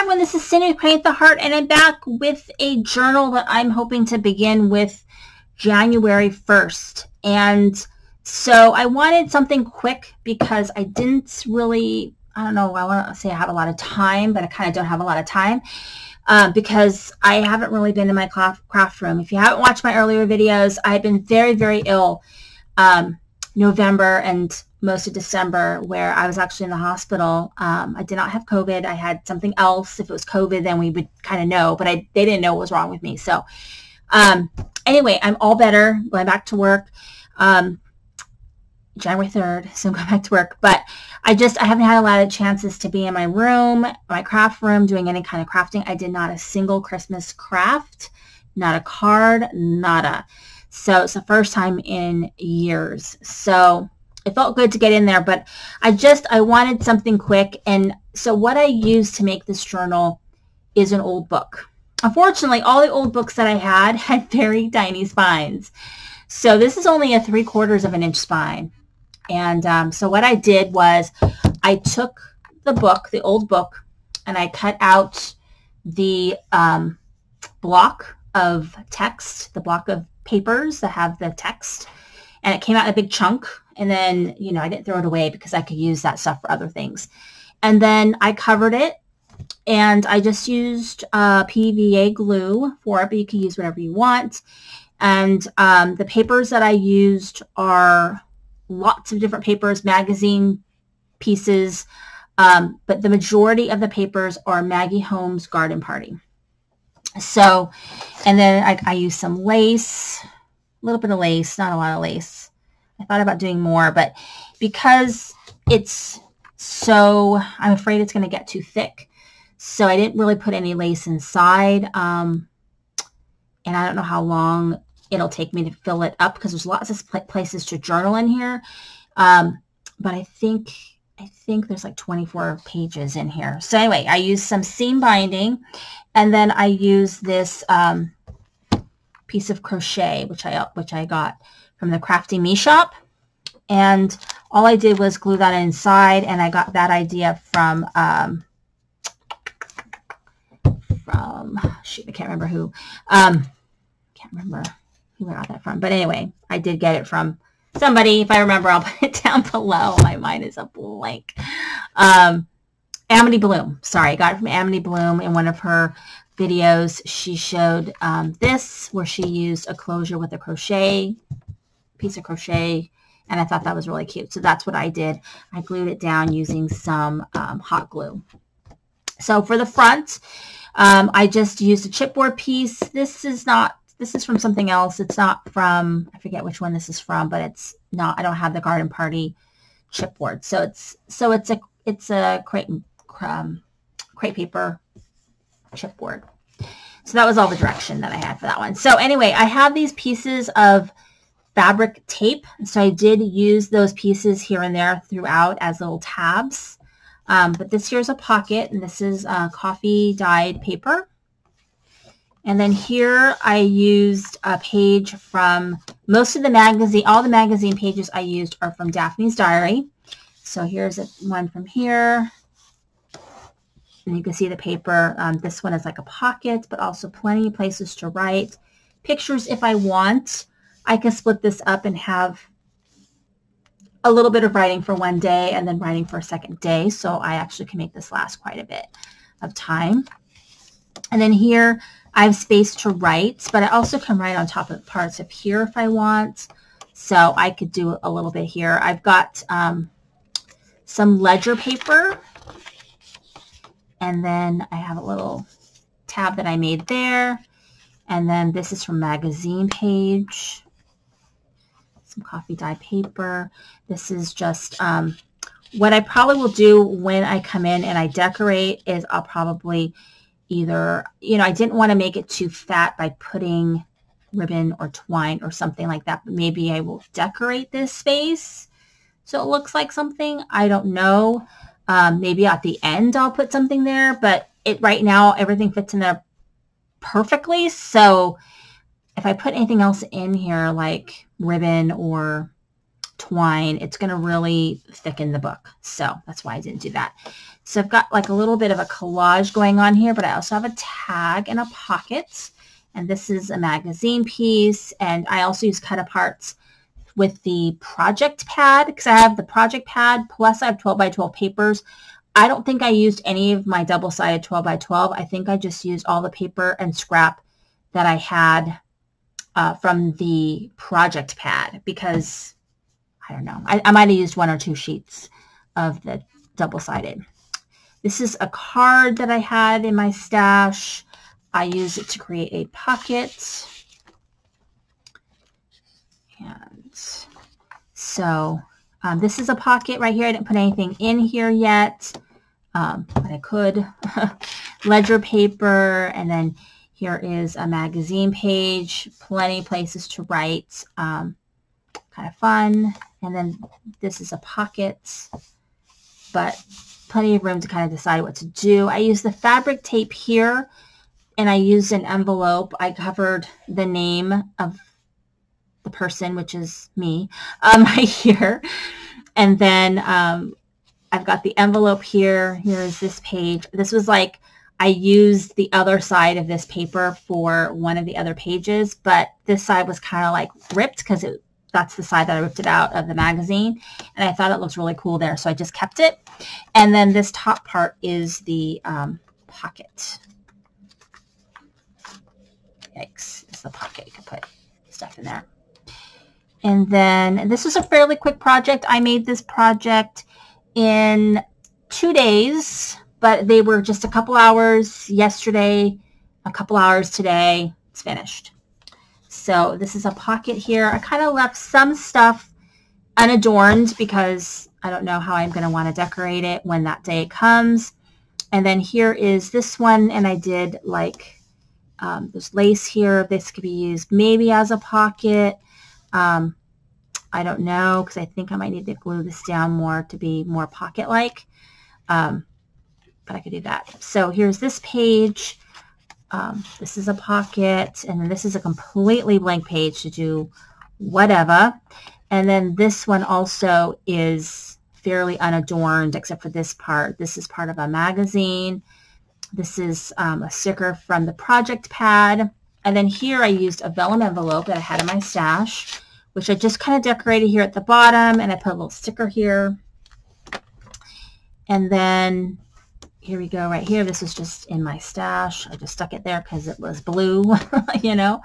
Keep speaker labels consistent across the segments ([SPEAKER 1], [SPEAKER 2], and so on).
[SPEAKER 1] everyone, this is Cindy with Paint the Heart, and I'm back with a journal that I'm hoping to begin with January 1st. And so I wanted something quick because I didn't really, I don't know, I want to say I have a lot of time, but I kind of don't have a lot of time because I haven't really been in my craft room. If you haven't watched my earlier videos, I've been very, very ill November and most of December, where I was actually in the hospital. I did not have COVID. I had something else. If it was COVID, then we would kind of know, but they didn't know what was wrong with me. So anyway, I'm all better, going back to work January 3rd, so I'm going back to work. But I haven't had a lot of chances to be in my room, my craft room, doing any kind of crafting. I did not a single Christmas craft, not a card, nada. So it's the first time in years. So it felt good to get in there, but I wanted something quick. And so what I used to make this journal is an old book. Unfortunately, all the old books that I had very tiny spines. So this is only a 3/4 of an inch spine. And so what I did was I took the book, the old book, and I cut out the block of text, the block of papers that have the text, and it came out in a big chunk. And then, you know, I didn't throw it away because I could use that stuff for other things. And then I covered it, and I just used PVA glue for it, but you can use whatever you want. And the papers that I used are lots of different papers, magazine pieces, but the majority of the papers are Maggie Holmes Garden Party. So, and then I used some lace, a little bit of lace, not a lot of lace. I thought about doing more, but because it's so, I'm afraid it's going to get too thick. So I didn't really put any lace inside. And I don't know how long it'll take me to fill it up because there's lots of places to journal in here. But I think there's like 24 pages in here. So anyway, I used some seam binding, and then I used this piece of crochet, which I got from the Crafty Me shop. And all I did was glue that inside, and I got that idea from shoot, I can't remember who. Can't remember who I got that from. But anyway, I did get it from somebody. If I remember, I'll put it down below. My mind is a blank. Amity Bloom. Sorry, I got it from Amity Bloom in one of her videos. She showed this, where she used a closure with a piece of crochet, and I thought that was really cute. So that's what I did. I glued it down using some hot glue. So for the front, I just used a chipboard piece. This is from something else. It's not from, I forget which one this is from, but it's not, I don't have the Garden Party chipboard. So it's a crepe paper chipboard. So that was all the direction that I had for that one. So anyway, I have these pieces of fabric tape. So I did use those pieces here and there throughout as little tabs. But this here's a pocket, and this is coffee dyed paper. And then here I used a page from most of the magazine. All the magazine pages I used are from Daphne's Diary. So here's one from here. And you can see the paper. This one is like a pocket, but also plenty of places to write. Pictures if I want. I can split this up and have a little bit of writing for one day and then writing for a second day. So I actually can make this last quite a bit of time. And then here I have space to write, but I also can write on top of parts of here if I want. So I could do a little bit here. I've got some ledger paper. And then I have a little tab that I made there. And then this is from magazine page. Some coffee dye paper. This is just what I probably will do when I come in and I decorate is I'll probably either, you know, I didn't want to make it too fat by putting ribbon or twine or something like that. But maybe I will decorate this space so it looks like something. I don't know. Maybe at the end I'll put something there, but right now everything fits in there perfectly. So if I put anything else in here like ribbon or twine, it's going to really thicken the book. So that's why I didn't do that. So I've got like a little bit of a collage going on here, but I also have a tag and a pocket. And this is a magazine piece. And I also use cut aparts with the project pad because I have the project pad plus I have 12 by 12 papers. I don't think I used any of my double-sided 12 by 12. I think I just used all the paper and scrap that I had from the project pad because, I don't know, I might have used 1 or 2 sheets of the double-sided. This is a card that I had in my stash. I used it to create a pocket. And so this is a pocket right here. I didn't put anything in here yet, but I could. Ledger paper, and then here is a magazine page, plenty of places to write, kind of fun. And then this is a pocket, but plenty of room to kind of decide what to do. I use the fabric tape here, and I used an envelope. I covered the name of the person, which is me, right here. And then I've got the envelope here. Here is this page. This was like, I used the other side of this paper for one of the other pages, but this side was kind of like ripped because that's the side that I ripped it out of the magazine. And I thought it looks really cool there, so I just kept it. And then this top part is the pocket. Yikes, it's the pocket. You can put stuff in there. And then this was a fairly quick project. I made this project in 2 days, but they were just a couple hours yesterday, a couple hours today. It's finished. So this is a pocket here. I kind of left some stuff unadorned because I don't know how I'm going to want to decorate it when that day comes. And then here is this one, and I did like there's lace here. This could be used maybe as a pocket. I don't know because I think I might need to glue this down more to be more pocket-like, but I could do that. So here's this page. This is a pocket, and then this is a completely blank page to do whatever. And then this one also is fairly unadorned except for this part. This is part of a magazine. This is a sticker from the project pad. And then here I used a vellum envelope that I had in my stash, which I just kind of decorated here at the bottom, and I put a little sticker here. And then here we go right here. This is just in my stash. I just stuck it there because it was blue, you know.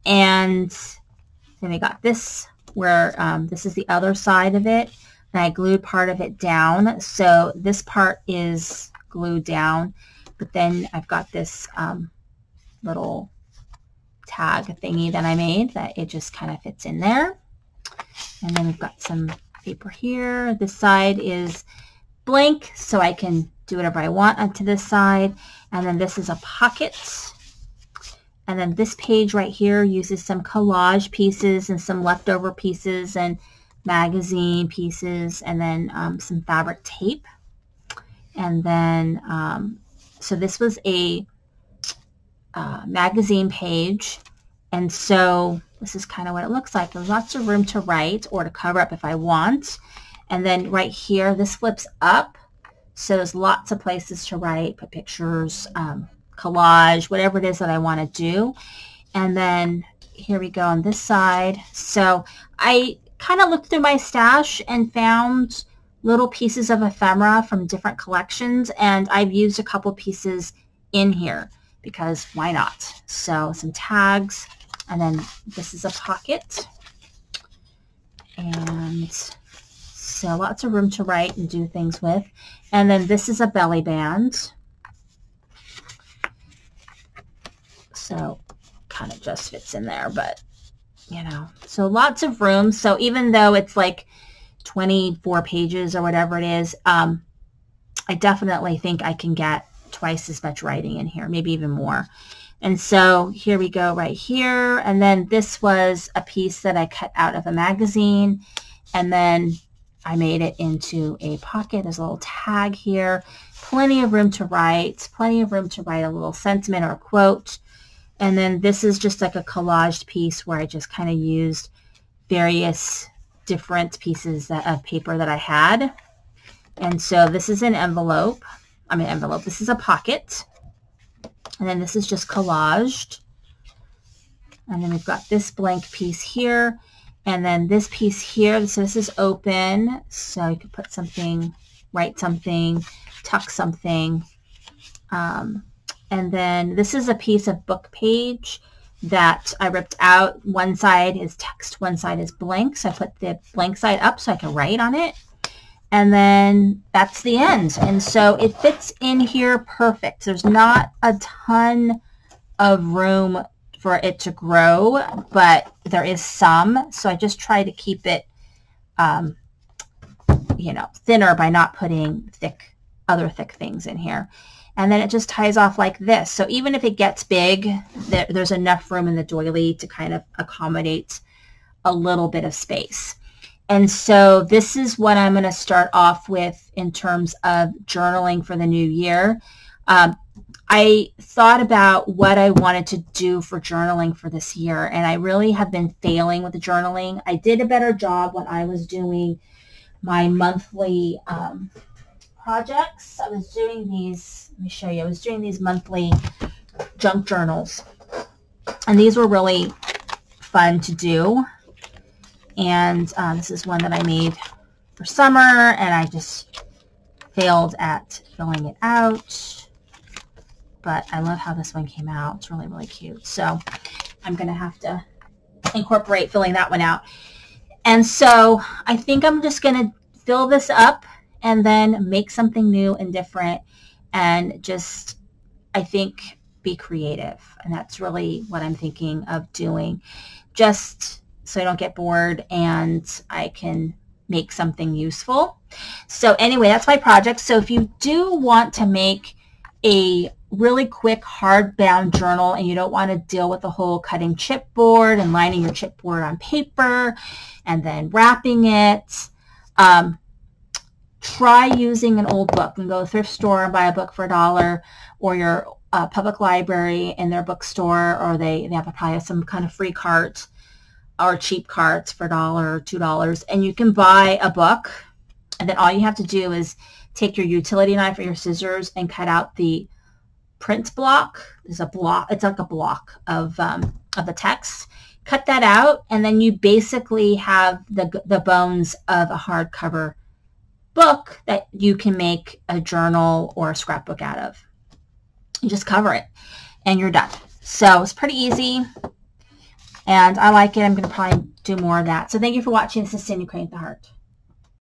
[SPEAKER 1] And then we got this where this is the other side of it, and I glued part of it down. So this part is glued down, but then I've got this little tag thingy that I made that it just kind of fits in there. And then we've got some paper here. This side is blank, so I can do whatever I want onto this side. And then this is a pocket. And then this page right here uses some collage pieces and some leftover pieces and magazine pieces, and then some fabric tape. And then, so this was a magazine page, and so this is kind of what it looks like. There's lots of room to write or to cover up if I want. And then right here, this flips up, so there's lots of places to write, put pictures, collage, whatever it is that I want to do. And then here we go on this side. So I kind of looked through my stash and found little pieces of ephemera from different collections, and I've used a couple pieces in here because why not? So some tags, and then this is a pocket, and so lots of room to write and do things with. And then this is a belly band, so kind of just fits in there, but you know, so lots of room. So even though it's like 24 pages or whatever it is, I definitely think I can get twice as much writing in here, maybe even more. And so here we go right here. And then this was a piece that I cut out of a magazine, and then I made it into a pocket. There's a little tag here, plenty of room to write, plenty of room to write a little sentiment or a quote. And then this is just like a collaged piece where I just kind of used various different pieces of paper that I had. And so this is an envelope. This is a pocket. And then this is just collaged. And then we've got this blank piece here. And then this piece here, so this is open. So you could put something, write something, tuck something. And then this is a piece of book page that I ripped out. One side is text, one side is blank. So I put the blank side up so I can write on it. And then that's the end. And so it fits in here perfect. There's not a ton of room for it to grow, but there is some. So I just try to keep it, you know, thinner by not putting other thick things in here. And then it just ties off like this. So even if it gets big, there's enough room in the doily to kind of accommodate a little bit of space. And so this is what I'm going to start off with in terms of journaling for the new year. I thought about what I wanted to do for journaling for this year, and I really have been failing with the journaling. I did a better job when I was doing my monthly projects. I was doing these, let me show you, I was doing these monthly junk journals, and these were really fun to do. And this is one that I made for summer, and I just failed at filling it out. But I love how this one came out. It's really, really cute. So I'm going to have to incorporate filling that one out. And so I think I'm just going to fill this up and then make something new and different and just, I think, be creative. And that's really what I'm thinking of doing. Just so I don't get bored and I can make something useful. So anyway, that's my project. So if you do want to make a really quick hardbound journal and you don't want to deal with the whole cutting chipboard and lining your chipboard on paper and then wrapping it, try using an old book. You can go to the thrift store and buy a book for $1, or your public library in their bookstore, or they have probably some kind of free cart or cheap carts for $1 or $2, and you can buy a book, and then all you have to do is take your utility knife or your scissors and cut out the print block. There's a block, it's like a block of the text. Cut that out, and then you basically have the bones of a hardcover book that you can make a journal or a scrapbook out of. You just cover it, and you're done. So it's pretty easy. And I like it. I'm going to probably do more of that. So thank you for watching. This is Cindy Crane at the Heart.